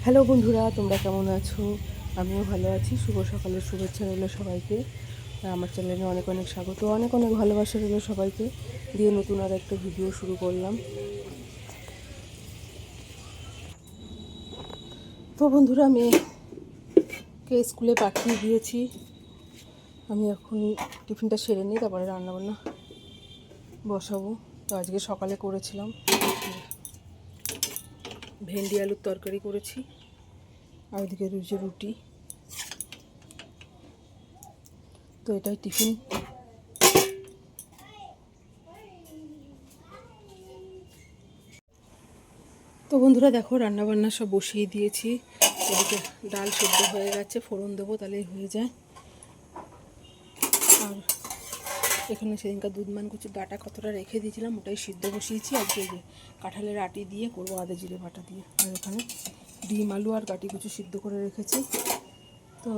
Hello বন্ধুরা, তোমরা কেমন আছো? আমিও ভালো আছি। শুভ সকালের শুভেচ্ছা রইল সবাইকে। আমার চ্যানেলে অনেক অনেক স্বাগত, অনেক অনেক ভালোবাসা রইল সবাইকে। দিয়ে নতুন আর একটা ভিডিও শুরু করলাম। তো বন্ধুরা, মেয়েকে স্কুলে পাঠিয়ে দিয়েছি। আমি এখন টিফিনটা সেরে নিই, তারপরে রান্নাবান্না বসাবো। তো আজকে সকালে করেছিলাম ভেন্ডি আলুর তরকারি করেছি, আর ওদিকে রয়েছে রুটি। তো এটাই টিফিন। তো বন্ধুরা দেখো, রান্নাবান্না সব বসিয়ে দিয়েছি। এদিকে ডাল সেদ্ধ হয়ে গেছে, ফোড়ন দেবো তাহলেই হয়ে যায়। আর এখানে সেদিনকার দুধমান কচুর ডাঁটা কতটা রেখে দিয়েছিলাম, ওটাই সিদ্ধ বসিয়েছি। আজকে যে কাঁঠালের আটি দিয়ে করবো, আদা জিরে বাটা দিয়ে। আর এখানে ডিম আলু আর কাটি কুচু সিদ্ধ করে রেখেছি। তো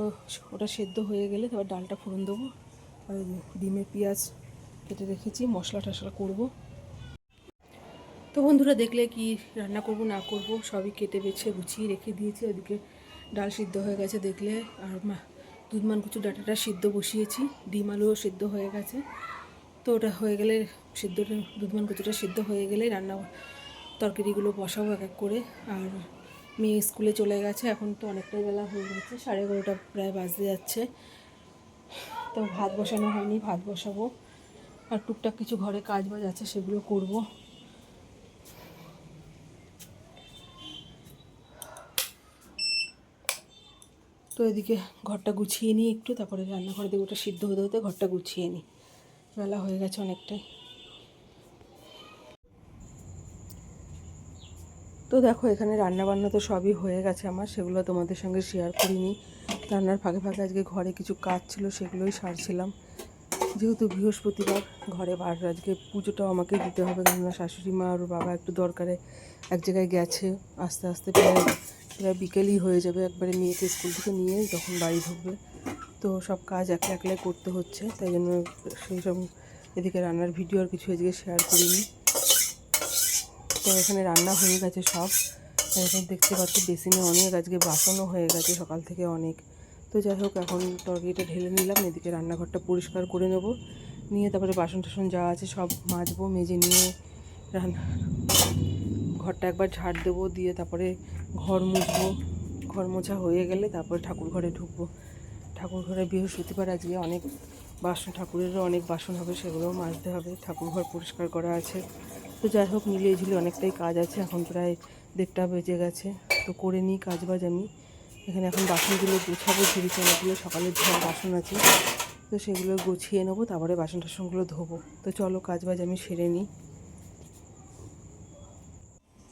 ওটা সেদ্ধ হয়ে গেলে তারপর ডালটা ফোড়ন দেবো। আর ডিমে পেঁয়াজ কেটে রেখেছি, মশলা টশলা করবো। তো বন্ধুরা, দেখলে কি রান্না করব না করব সবই কেটে বেছে গুছিয়ে রেখে দিয়েছি। ওদিকে ডাল সিদ্ধ হয়ে গেছে দেখলে, আর দুধমান কচুর ডাঁটাটা সিদ্ধ বসিয়েছি। ডিম আলুও সিদ্ধ হয়ে গেছে। তো ওটা হয়ে গেলে, সিদ্ধটা দুধমান কচুটা সিদ্ধ হয়ে গেলে রান্না তরকারিগুলো বসাবো এক এক করে। আর মেয়ে স্কুলে চলে গেছে, এখন তো অনেকটাই বেলা হয়ে গেছে, 11:30 প্রায় বাজতে যাচ্ছে। তো ভাত বসানো হয়নি, ভাত বসাবো। আর টুকটাক কিছু ঘরে কাজ বাজ আছে, সেগুলো করবো। তো এদিকে ঘরটা গুছিয়ে নিই একটু, তারপরে রান্নাঘরে দিয়ে ওটা সিদ্ধ হতে হতে ঘরটা গুছিয়ে নিই। বেলা হয়ে গেছে অনেকটাই। তো দেখো, এখানে রান্নাবান্না তো সবই হয়ে গেছে আমার, সেগুলো তোমাদের সঙ্গে শেয়ার করিনি। রান্নার ফাঁকে ফাঁকে আজকে ঘরে কিছু কাজ ছিল, সেগুলোই সারছিলাম। যেহেতু বৃহস্পতিবার, ঘরে বার আজকে পুজোটাও আমাকে দিতে হবে, কেননা শাশুড়ি মা আর বাবা একটু দরকারে এক জায়গায় গেছে। আস্তে আস্তে প্রায় বিকেলই হয়ে যাবে, একবারে মেয়েকে স্কুল থেকে নিয়ে তখন বাড়ি ঢুকবে। তো সব কাজ একলা একলাই করতে হচ্ছে, তাই জন্য সেই সব এদিকে রান্নার ভিডিও আর কিছু এদিকে শেয়ার করিনি। তো এখানে রান্না হয়ে গেছে সব। এখন দেখতে পাচ্ছি বেসিনে অনেক আজকে বাসনও হয়ে গেছে সকাল থেকে অনেক। তো যাই হোক, এখন তরকারিটা ঢেলে নিলাম, এদিকে রান্নাঘরটা পরিষ্কার করে নেব। নিয়ে তারপরে বাসন টাসন যা আছে সব মাজবো, মেজে নিয়ে ঘরটা একবার ঝাড় দেবো, দিয়ে তারপরে ঘর মুছবো। ঘর মোছা হয়ে গেলে তারপরে ঠাকুর ঘরে ঢুকবো। ঠাকুর ঘরে বৃহস্পতিবার আজকে অনেক বাসন, ঠাকুরেরও অনেক বাসন হবে, সেগুলোও মাজতে হবে। ঠাকুর ঘর পরিষ্কার করা আছে। তো যাই হোক, মিলিয়ে ঝুলিয়ে অনেকটাই কাজ আছে। এখন প্রায় 1:30 বেজে গেছে। তো করে নিই কাজ বাজ আমি। এখানে এখন বাসনগুলো গুছাবো, ঝুড়িতে অনেকগুলো সকালের ধোয়া বাসন আছে। তো সেগুলো গুছিয়ে নেবো, তারপরে বাসন টাসনগুলো ধোবো। তো চলো কাজ বাজ আমি সেরে নিই।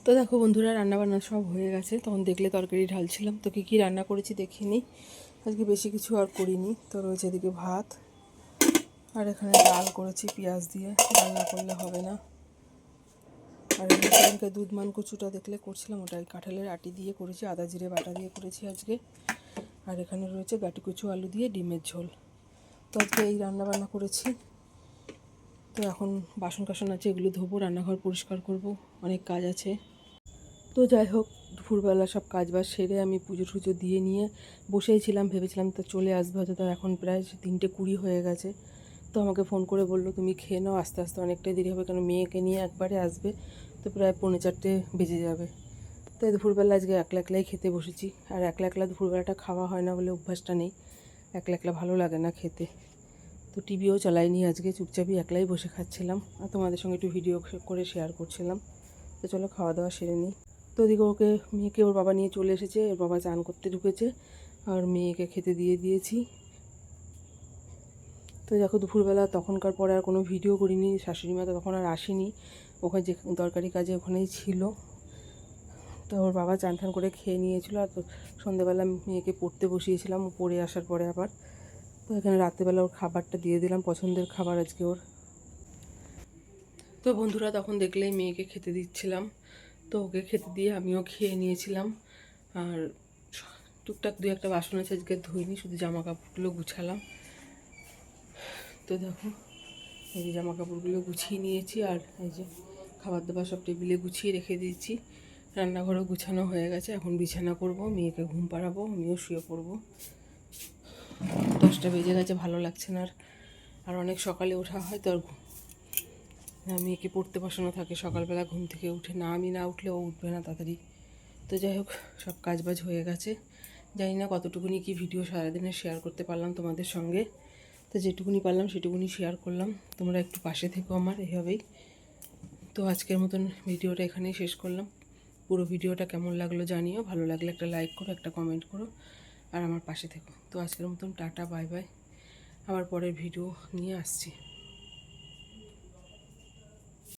তো দেখো বন্ধুরা, রান্নাবান্না সব হয়ে গেছে। তখন দেখলে তরকারি ঢালছিলাম। তো কী রান্না করেছি দেখিনি, আজকে বেশি কিছু আর করিনি। তো রয়েছে এদিকে ভাত, আর এখানে ডাল করেছি পেঁয়াজ দিয়ে, ডাল না করলে হবে না। আর সেদিনকে দুধমান কচুটা দেখলে করছিলাম, ওটাই কাঁঠালের আটি দিয়ে করেছি, আদা জিরে বাটা দিয়ে করেছি আজকে। আর এখানে রয়েছে গাটি কচু আলু দিয়ে ডিমের ঝোল। তো আজকে এই রান্নাবান্না করেছি। তো এখন বাসন কাসন আছে, এগুলো ধোবো, রান্নাঘর পরিষ্কার করব, অনেক কাজ আছে। তো যাই হোক, দুপুরবেলা সব কাজ বাজ সেরে আমি পুজো টুজো দিয়ে নিয়ে বসেই ছিলাম। ভেবেছিলাম তো চলে আসবে হয়তো, তো এখন প্রায় 3:20 হয়ে গেছে। তো আমাকে ফোন করে বললো তুমি খেয়ে নাও, আস্তে আস্তে অনেকটাই দেরি হবে, কারণ মেয়েকে নিয়ে একবারে আসবে। তো প্রায় 3:45 বেজে যাবে। তাই দুপুরবেলা আজকে একলা একলাই খেতে বসেছি। আর একলা একলা দুপুরবেলাটা খাওয়া হয় না বলে অভ্যাসটা নেই, একলা একলা ভালো লাগে না খেতে। তো টিভিও চালাইনি আজকে, চুপচাপই একলাই বসে খাচ্ছিলাম, আর তোমাদের সঙ্গে একটু ভিডিও করে শেয়ার করছিলাম। তো চলো খাওয়া দাওয়া সেরে নিই। তো ওদিকে মেয়েকে ওর বাবা নিয়ে চলে এসেছে, ওর বাবা চান করতে ঢুকেছে, আর মেয়েকে খেতে দিয়ে দিয়েছি। তো দেখো, দুপুরবেলা তখনকার পরে আর কোনো ভিডিও করিনি, শাশুড়ি মা তো তখন আর আসেনি, ওখানে যে দরকারি কাজে ওখানেই ছিল। তো ওর বাবা চান টান করে খেয়ে নিয়েছিল। আর তো সন্ধ্যেবেলা মেয়েকে পড়তে বসিয়েছিলাম, ও পড়ে আসার পরে আবার। তো এখানে রাত্রেবেলা ওর খাবারটা দিয়ে দিলাম, পছন্দের খাবার আজকে ওর। তো বন্ধুরা, তখন দেখলেই মেয়েকে খেতে দিচ্ছিলাম। তো ওকে খেতে দিয়ে আমিও খেয়ে নিয়েছিলাম। আর টুকটাক 2-1 বাসন আছে আজকে ধুইনি, শুধু জামা কাপড়গুলো গুছালাম। তো দেখো, এই যে জামা কাপড়গুলো গুছিয়ে নিয়েছি, আর এই যে খাবার দাবার সব টেবিলে গুছিয়ে রেখে দিয়েছি। রান্নাঘরও গুছানো হয়ে গেছে, এখন বিছানা করব, মেয়েকে ঘুম পাড়াবো, আমিও শুয়ে পড়বো। 10টা বেজে গেছে, ভালো লাগছে না আর অনেক সকালে ওঠা হয় তো, আর মেয়েকে পড়তে বসানো থাকে সকালবেলা ঘুম থেকে উঠে, না আমি না উঠলে ও উঠবে না তাড়াতাড়ি। তো যাই হোক, সব কাজবাজ হয়ে গেছে। জানি না কতটুকুনি কি ভিডিও সারাদিনে শেয়ার করতে পারলাম তোমাদের সঙ্গে, তো যেটুকুনি পারলাম সেটুকুনি শেয়ার করলাম। তোমরা একটু পাশে থেকো আমার এভাবেই। তো আজকের মতন ভিডিওটা এখানেই শেষ করলাম। পুরো ভিডিওটা কেমন লাগলো জানিও, ভালো লাগলে একটা লাইক করো, একটা কমেন্ট করো, আর আমার পাশে থেকো। তো আজকের মতন টাটা, বাই বাই, আবার পরের ভিডিও নিয়ে আসছি।